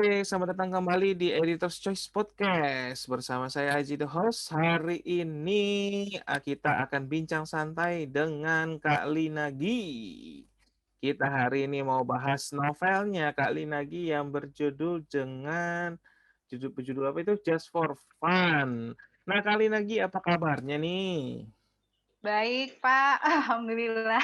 Selamat datang kembali di Editor's Choice Podcast. Bersama saya Haji the host. Hari ini kita akan bincang santai dengan Kak Linagi. Kita hari ini mau bahas novelnya Kak Linagi yang berjudul apa itu? Just for Fun. Nah, Kak Linagi apa kabarnya nih? Baik, Pak. Alhamdulillah.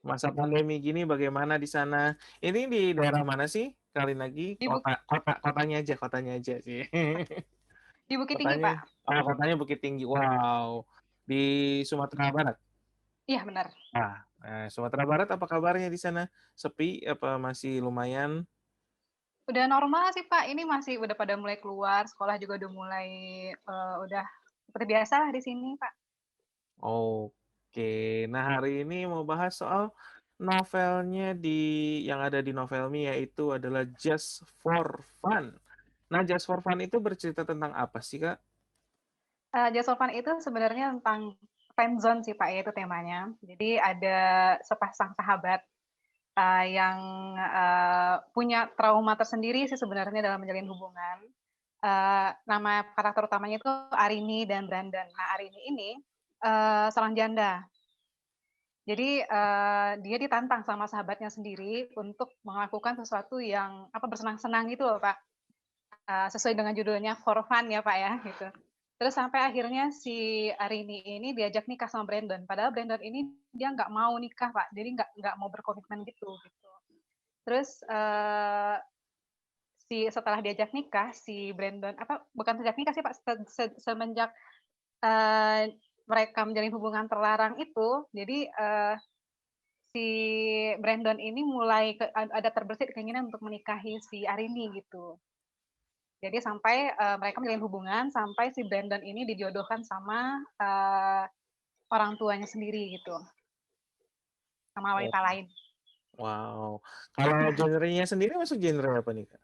Masa pandemi gini bagaimana di sana? Ini di daerah mana sih? Kali lagi Di Buk kotanya aja sih. di Bukit Tinggi, Kotanya, Pak. kotanya Bukit Tinggi. Wow, di Sumatera Barat. Iya, benar. Sumatera Barat apa kabarnya di sana? Sepi apa masih lumayan? Udah normal sih, Pak. Ini masih udah pada mulai keluar, sekolah juga udah mulai, udah seperti biasa lah di sini, Pak. Oke, nah hari ini mau bahas soal novelnya yang ada di Novelmi yaitu adalah Just for Fun. Nah, Just for Fun itu bercerita tentang apa sih, Kak? Just for Fun itu sebenarnya tentang friendzone sih, Pak, ya, itu temanya. Jadi ada sepasang sahabat, yang, punya trauma tersendiri sih sebenarnya dalam menjalin hubungan. Nama karakter utamanya itu Arini dan Brandon. Nah, Arini ini, seorang janda. Jadi, dia ditantang sama sahabatnya sendiri untuk melakukan sesuatu yang, bersenang-senang gitu loh, Pak, sesuai dengan judulnya for fun ya, Pak, ya, gitu. Terus sampai akhirnya si Arini ini diajak nikah sama Brandon, padahal Brandon ini dia nggak mau nikah, Pak, jadi nggak mau berkomitmen gitu. Terus, setelah diajak nikah, si Brandon bukan sejak nikah sih, Pak, semenjak, mereka menjalin hubungan terlarang itu, jadi, si Brandon ini mulai ada terbersit keinginan untuk menikahi si Arini gitu. Jadi sampai, mereka menjalin hubungan sampai si Brandon ini dijodohkan sama, orang tuanya sendiri gitu, sama Oh, wanita lain. wow. Kalau genrenya sendiri masuk genre apa nih, Kak?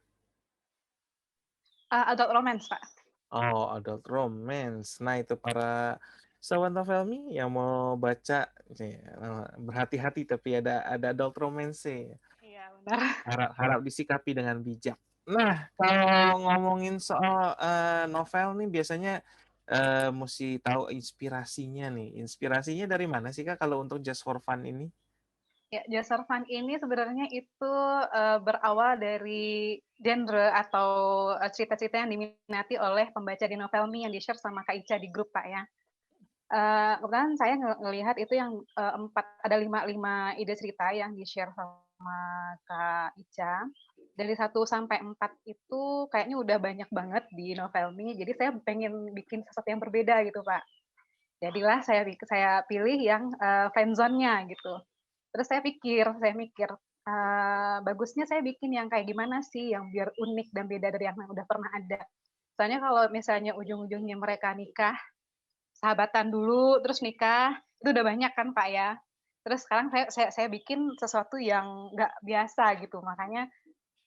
Adult romance, Pak. Oh, adult romance. Nah, itu para sahabat novelmi yang mau baca, berhati-hati tapi ada adult romance sih. Iya, benar. Harap harap disikapi dengan bijak. Nah, kalau ngomongin soal novel nih biasanya mesti tahu inspirasinya nih. Inspirasinya dari mana sih, Kak, kalau untuk Just for Fun ini? Ya, Just for Fun ini sebenarnya itu, berawal dari genre atau, cerita-cerita yang diminati oleh pembaca di Novelmi yang di-share sama Kak Ica di grup, Pak, ya. Kebetulan saya ngelihat itu yang, 5 ide cerita yang di-share sama Kak Ica. Dari 1 sampai 4 itu kayaknya udah banyak banget di Novelmi, jadi saya pengen bikin sesuatu yang berbeda gitu, Pak. Jadilah saya pilih yang, friendzone-nya gitu. Terus saya mikir, bagusnya saya bikin yang kayak gimana sih yang biar unik dan beda dari yang udah pernah ada. Soalnya kalau misalnya ujung-ujungnya mereka nikah, sahabatan dulu terus nikah, itu udah banyak kan, Pak, ya. Terus sekarang saya bikin sesuatu yang nggak biasa gitu, makanya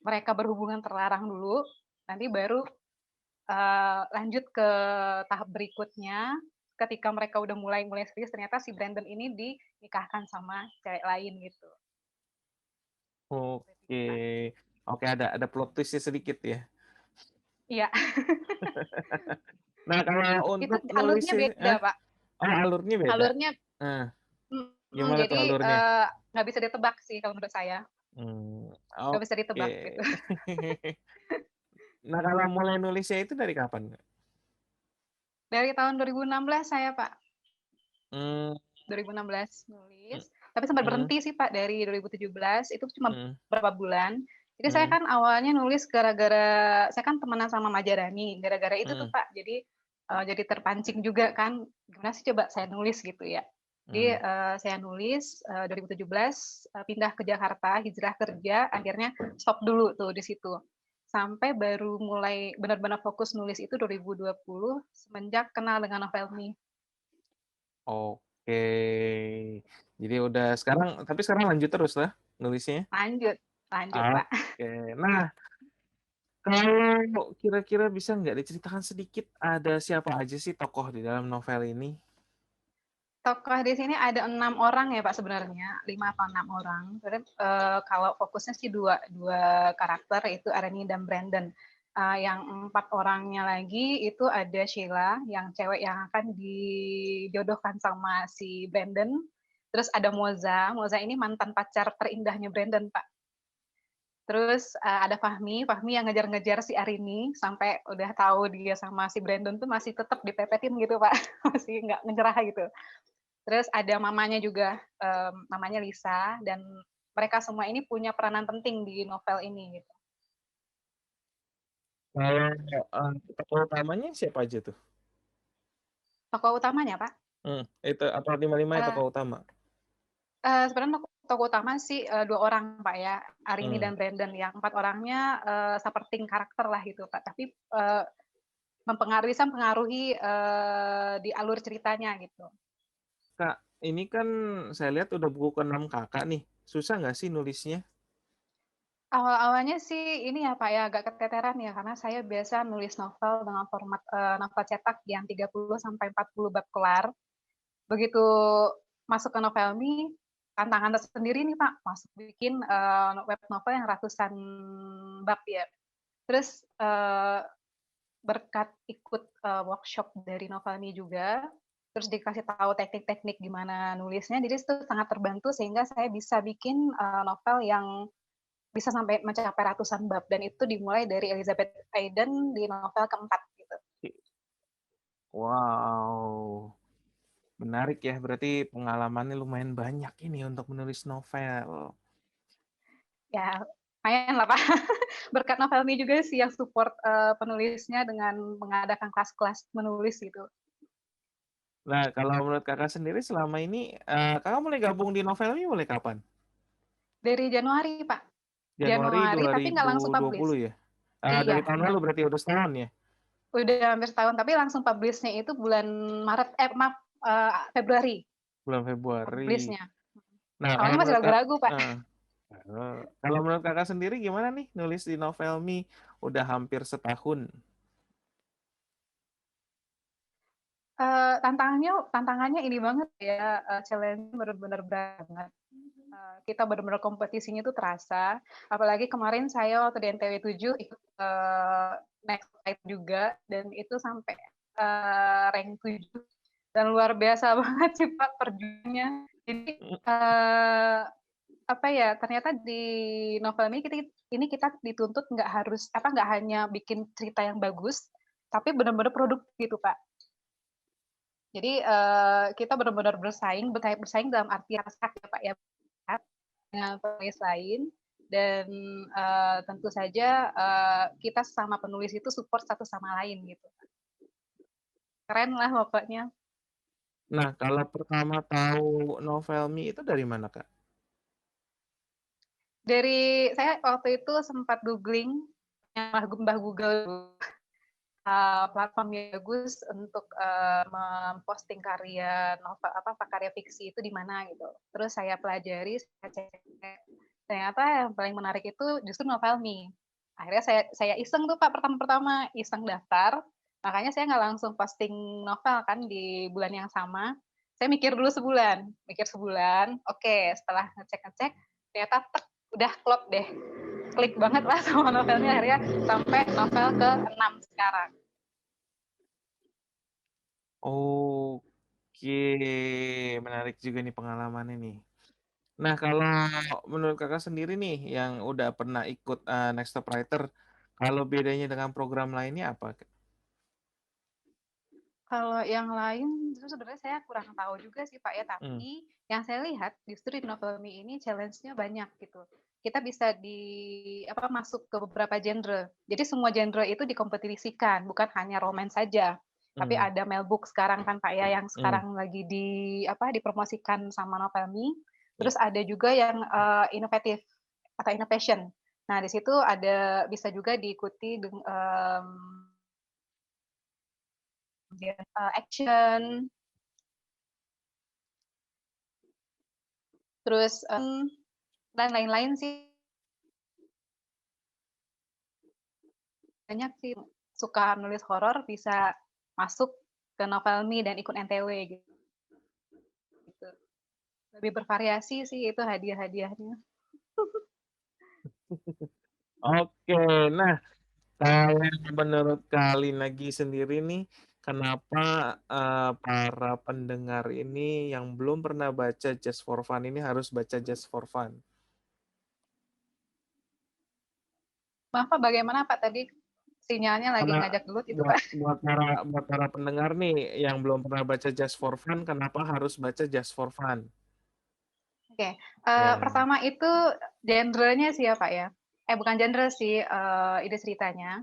mereka berhubungan terlarang dulu, nanti baru, lanjut ke tahap berikutnya, ketika mereka udah mulai mulai serius ternyata si Brandon ini dinikahkan sama cewek lain gitu. Seperti Oke. itu, Pak. Oke, ada plot twist-nya sedikit ya. Iya, Nah, kalau itu untuk alurnya nulisnya beda, Pak. alurnya beda? Alurnya Nah, gimana tuh jadi, alurnya? nggak bisa ditebak sih kalau menurut saya, nggak bisa Oke. ditebak gitu. Nah, kalau mulai nulisnya itu dari kapan, Kak? Dari tahun 2016 saya, Pak. Mmm, 2016 mhm nulis, tapi sempat mhm berhenti sih, Pak, dari 2017, itu cuma mhm beberapa bulan. Jadi saya mhm kan awalnya nulis gara-gara saya kan temenan sama Majarani, gara-gara itu tuh, mhm Pak. Jadi terpancing juga kan, gimana sih coba saya nulis gitu ya. Jadi, mhm. saya nulis, 2017, pindah ke Jakarta, hijrah kerja, akhirnya stop dulu tuh di situ. Sampai baru mulai benar-benar fokus nulis itu 2020 semenjak kenal dengan Novelmi. Oke. Jadi tapi sekarang lanjut terus lah nulisnya? Lanjut lanjut, Pak. Oke. Nah, kalau kira-kira bisa nggak diceritakan sedikit ada siapa aja sih tokoh di dalam novel ini? Tokoh di sini ada 6 orang ya, Pak, sebenarnya, 5 apa 6 orang. Terus, kalau fokusnya sih dua karakter, yaitu Areni dan Brandon. Yang 4 orangnya lagi itu ada Sheila, yang cewek yang akan dijodohkan sama si Brandon. Terus ada Moza, Moza ini mantan pacar terindahnya Brandon, Pak. Terus, ada Fahmi, Fahmi yang ngejar-ngejar si Arini, sampai udah tahu dia sama si Brandon tuh masih tetap dipepetin gitu, Pak, masih nggak nyerah gitu. Terus ada mamanya juga, namanya Lisa, dan mereka semua ini punya peranan penting di novel ini gitu. Kalau, tokoh utamanya siapa aja tuh? Tokoh utamanya, Pak? Itu apa 5-5-nya Eee tokoh utama? sebenarnya tokoh utama sih, 2 orang, Pak, ya, Arini Mmm. dan Brandon. Yang 4 orangnya, supporting karakter lah gitu, Pak, tapi, bisa mempengaruhi, di alur ceritanya gitu. Kak, ini kan saya lihat udah buku ke-6 Kakak nih, susah nggak sih nulisnya? Awal-awalnya sih ini ya, Pak, ya, agak keteteran ya, karena saya biasa nulis novel dengan format, novel cetak yang 30 sampai 40 bab kelar. Begitu masuk ke Novelmy, tantangan tersendiri nih, Pak, masuk bikin, web novel yang ratusan bab ya. Terus, berkat ikut, workshop dari Novelmy juga, terus dikasih tahu teknik-teknik gimana nulisnya, jadi itu sangat terbantu sehingga saya bisa bikin, novel yang bisa sampai mencapai ratusan bab, dan itu dimulai dari Elizabeth Aiden di novel keempat gitu. Wow, menarik ya, berarti pengalamannya lumayan banyak ini untuk menulis novel. Ya, lumayan lah, Pak. Berkat Novelmy juga sih yang support, penulisnya dengan mengadakan kelas-kelas menulis gitu. Nah, kalau menurut Kakak sendiri selama ini, Kakak mulai gabung di Novelmy mulai kapan? Dari Januari, Pak. Januari Januari tapi nggak langsung publish. 2020 ya? Iya, Dari tahun lalu benar. berarti udah setahun ya? Udah hampir setahun, tapi langsung publish-nya itu bulan Maret, maaf, Februari Bulan Februari. publish-nya. Nah, kalau Awalnya masih menurut Kak ragu-ragu, Pak. heeh, kalau menurut Kakak sendiri gimana nih nulis di Novelmy udah hampir setahun? Tantangannya ini banget ya, challenge-nya bener-bener berat banget. Kita bener-bener kompetisinya tuh terasa, apalagi kemarin saya waktu di NTW 7 ikut, next fight juga, dan itu sampai, rank 7, dan luar biasa banget sih, Pak, perjuangannya. Jadi, apa ya, ternyata di novel ini kita dituntut nggak hanya bikin cerita yang bagus, tapi bener-bener produktif gitu, Pak. Jadi, kita benar-benar bersaing dalam arti abstrak ya, Pak, ya, dengan penulis lain, dan, tentu saja, kita sesama penulis itu support satu sama lain gitu. Keren lah pokoknya. Nah, kalau pertama tahu Novelmy itu dari mana, Kak? Saya waktu itu sempat googling, mbah Google, platform yang bagus untuk, memposting karya fiksi itu di mana gitu. Terus saya pelajari, saya cek, ternyata yang paling menarik itu justru Novelmy. Akhirnya saya iseng tuh, Pak, pertama-tama, iseng daftar, makanya saya nggak langsung posting novel kan di bulan yang sama. Saya mikir sebulan, oke, setelah ngecek-ngecek, ternyata udah klop deh, klik banget lah sama novelnya, akhirnya sampai novel ke-6 sekarang. Oke, menarik juga nih pengalamannya nih. Nah, kalau menurut Kakak sendiri nih yang udah pernah ikut, Next Stop Writer, kalau bedanya dengan program lainnya apa, Kak? Kalau yang lain itu sebenarnya saya kurang tahu juga sih, Pak, ya, Mmm, tapi yang saya lihat justru di Novelmy ini challenge-nya banyak gitu. Kita bisa masuk ke beberapa genre. Jadi semua genre itu dikompetisikan, bukan hanya romance saja. Tapi mmm, ada Mel Book sekarang kan, Pak, ya, yang mmm, sekarang lagi dipromosikan sama Novelmy. iya. Terus ada juga yang, inovatif atau innovation. Nah, di situ bisa juga diikuti kemudian, action, terus, dan lain-lain sih, banyak sih suka nulis horor bisa masuk ke Novelmy dan ikut NTW gitu. gitu. Lebih bervariasi sih itu hadiah-hadiahnya. Oke, nah kalau menurut Kak Linagi sendiri nih, kenapa, para pendengar ini yang belum pernah baca Just for Fun ini harus baca Just for Fun? Maaf Pak, bagaimana Pak tadi? Sinyalnya lagi Karena ngajak gelut itu buat Pak. buat para pendengar nih yang belum pernah baca Just for Fun, kenapa harus baca Just for Fun? Oke, Ya, pertama itu genrenya sih ya Pak ya. Bukan genre sih, ide ceritanya.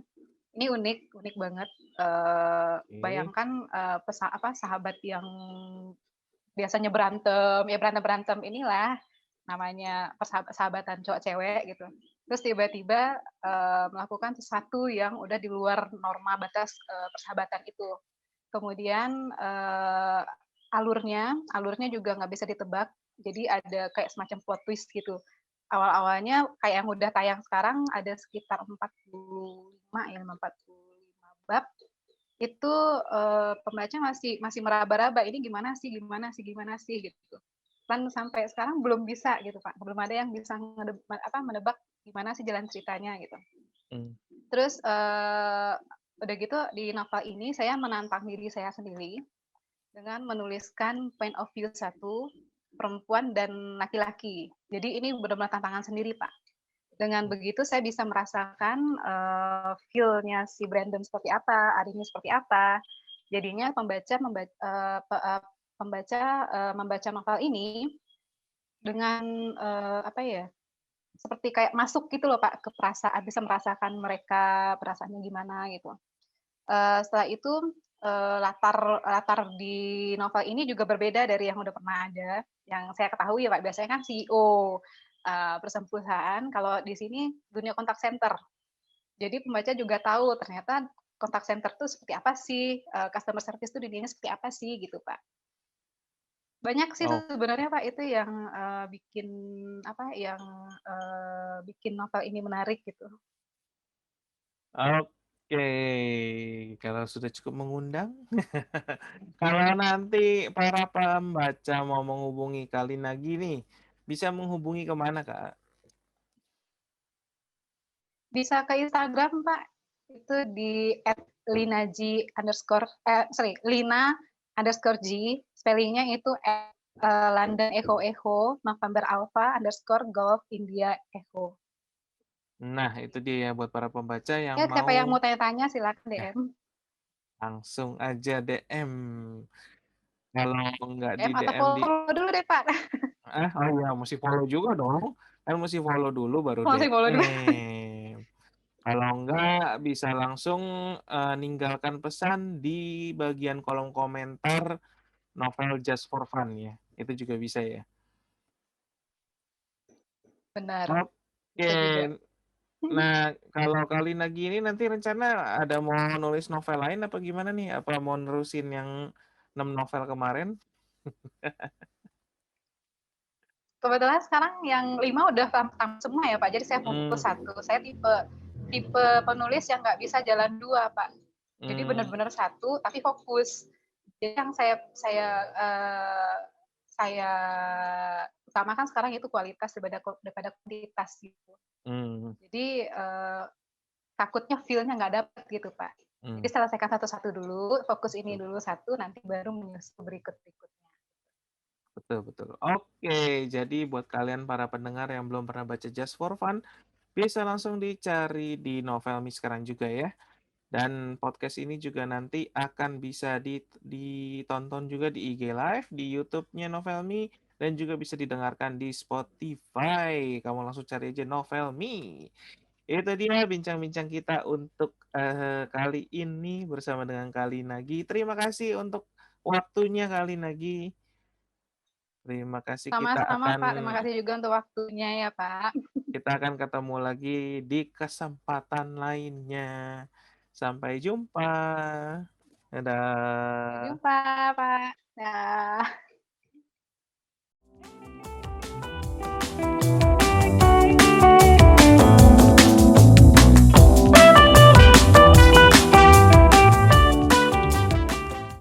Ini unik, unik banget. oke. Bayangkan, sahabat yang biasanya berantem, ya berantem-berantem inilah namanya persahabatan cowok cewek gitu. Terus tiba-tiba, melakukan sesuatu yang udah di luar norma batas, persahabatan itu. Kemudian, alurnya juga nggak bisa ditebak, jadi ada kayak semacam plot twist gitu. Awal-awalnya kayak yang udah tayang sekarang ada sekitar 45 bab, itu, pembaca masih masih meraba-raba, ini gimana sih gimana sih gimana sih, gitu. Dan sampai sekarang belum bisa gitu, Pak, belum ada yang bisa menebak gimana sih jalan ceritanya gitu. Mmm, Terus, udah gitu di novel ini saya menantang diri saya sendiri dengan menuliskan point of view satu perempuan dan laki-laki. Jadi ini benar-benar tantangan sendiri, Pak. Dengan begitu saya bisa merasakan, feel-nya si Brandon seperti apa, Arini seperti apa. Jadinya membaca novel ini dengan, apa ya, seperti kayak masuk gitu loh, Pak, ke perasaan, bisa merasakan mereka perasaannya gimana gitu. Setelah itu, latar latar di novel ini juga berbeda dari yang udah pernah ada, yang saya ketahui ya, Pak, biasanya kan CEO, perusahaan, kalau di sini dunia kontak center. Jadi pembaca juga tahu ternyata kontak center tuh seperti apa sih, customer service tuh dunianya seperti apa sih gitu, Pak. Banyak sih oh, sebenarnya, Pak, itu yang, bikin bikin novel ini menarik gitu. oke. Kalau sudah cukup mengundang, kalau nanti para pembaca mau menghubungi Kak Linagi nih, bisa menghubungi ke mana, Kak? Bisa ke Instagram, Pak, itu di @lina_g, spellingnya itu London Echo Echo, November Alpha underscore Golf India Echo. Nah, itu dia ya buat para pembaca yang Ya, siapa mau yang mau tanya-tanya silakan ya DM. langsung aja DM. Kalau nggak di DM atau DM di follow dulu deh, Pak. oh iya mesti follow juga dong, kan mesti follow dulu baru Masih follow dulu. DM. Kalau enggak bisa langsung, ninggalkan pesan di bagian kolom komentar novel Just for Fun ya, itu juga bisa ya? Benar, Oke. bisa juga. Nah, kalau kali lagi ini nanti rencana ada mau nulis novel lain apa gimana nih? Apa mau nerusin yang 6 novel kemarin? Kebetulan sekarang yang 5 udah tamat semua ya, Pak, jadi saya fokus Mmm, satu. Saya tipe tipe penulis yang nggak bisa jalan 2, Pak. Jadi mmm, benar-benar satu tapi fokus. Jadi yang eee, saya utamakan sekarang itu kualitas daripada kuantitas gitu. mmm, Jadi, takutnya feel-nya nggak dapet gitu, Pak. Jadi mmm, selesaikan satu-satu dulu, fokus ini dulu satu, nanti baru menyusul berikut-berikutnya. betul betul. Oke, jadi buat kalian para pendengar yang belum pernah baca Just for Fun, bisa langsung dicari di Novelmy sekarang juga ya. Dan podcast ini juga nanti akan bisa ditonton juga di IG Live, di YouTube-nya Novelmy, dan juga bisa didengarkan di Spotify. Kamu langsung cari aja Novelmy. Itu dia bincang-bincang kita untuk, kali ini bersama dengan Kak Nagi. Terima kasih untuk waktunya Kak Nagi. Terima kasih Sama-sama, Pak, terima kasih juga untuk waktunya ya, Pak. kita akan ketemu lagi di kesempatan lainnya. Sampai jumpa. Sampai Dadah. jumpa, Pak. Dah.